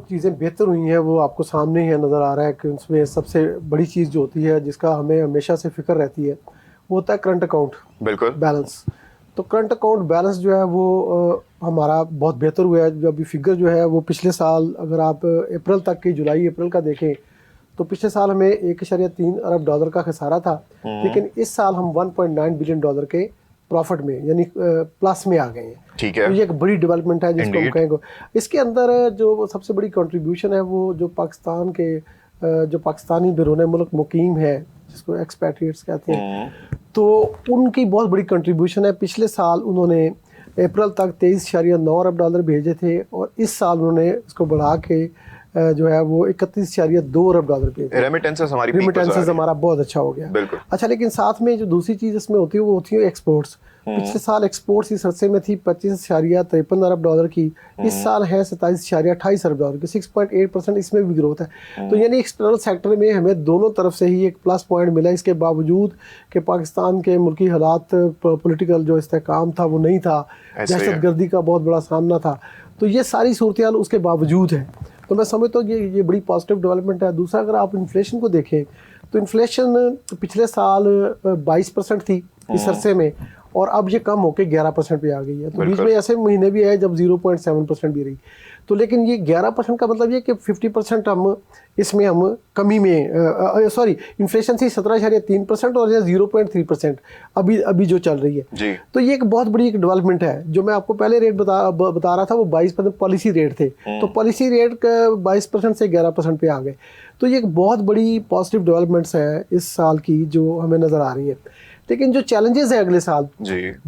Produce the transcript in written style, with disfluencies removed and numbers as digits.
चीज़ें बेहतर हुई हैं वो आपको सामने ही नज़र आ रहा है कि उसमें सबसे बड़ी चीज़ जो होती है जिसका हमें हमेशा से फिक्र रहती है वो होता है करंट अकाउंट बिल्कुल बैलेंस। तो करंट अकाउंट बैलेंस जो है वो हमारा बहुत बेहतर हुआ है। जो अभी फिगर जो है वो पिछले साल अगर आप अप्रैल तक की जुलाई अप्रैल का देखें तो पिछले साल हमें 1.3 अरब डॉलर का खसारा था, लेकिन इस साल हम 1.9 बिलियन डॉलर के प्रॉफिट में यानी प्लस में आ गए हैं। ठीक है। तो ये एक बड़ी डेवलपमेंट है जिसको हम Indeed. कहेंगे। इसके अंदर जो सबसे बड़ी कंट्रीब्यूशन है वो जो पाकिस्तान के जो पाकिस्तानी बैरून मुल्क मुकीम है जिसको एक्सपैट्रिएट्स कहते हैं, तो उनकी बहुत बड़ी कंट्रीब्यूशन है। पिछले साल उन्होंने अप्रैल तक 23.9 अरब डॉलर भेजे थे और इस साल उन्होंने इसको बढ़ा के जो है वो 31.2 अरब डॉलर भेजे। रेमिटेंसेस हमारा बहुत अच्छा हो गया। बिल्कुल। अच्छा, लेकिन साथ में जो दूसरी चीज़ इसमें होती है वो होती है एक्सपोर्ट्स। पिछले साल एक्सपोर्ट्स इस अरसे में थी 25.53 अरब डॉलर की, इस साल है 27.28 अरब डॉलर की, 6.8% इसमें भी ग्रोथ है। तो यानी एक्सटर्नल सेक्टर में हमें दोनों तरफ से ही एक प्लस पॉइंट मिला, इसके बावजूद कि पाकिस्तान के मुल्की हालात पॉलिटिकल जो इस्तेहकाम था वो नहीं था, दहशत गर्दी का बहुत बड़ा सामना था, तो ये सारी सूरत हाल उसके बावजूद है। तो मैं समझता हूँ ये बड़ी पॉजिटिव डेवलपमेंट है। दूसरा, अगर आप इन्फ्लेशन को देखें तो इन्फ्लेशन पिछले साल 22% थी इस अरसे में और अब ये कम होकर 11% पे आ गई है। तो बीच में ऐसे महीने भी आए जब 0.7% भी रही। तो लेकिन ये 11% का मतलब ये कि 50% हम इसमें हम कमी में सॉरी इन्फ्लेशन थी 17.3% और ये 0.3% अभी जो चल रही है जी। तो ये एक बहुत बड़ी एक डेवलपमेंट है। जो मैं आपको पहले रेट बता रहा था वो 22% पॉलिसी रेट थे, तो पॉलिसी रेट 22% से 11% पे आ गए। तो ये एक बहुत बड़ी पॉजिटिव डेवलपमेंट्स है इस साल की जो हमें नज़र आ रही है। लेकिन जो चैलेंजेस है अगले साल जी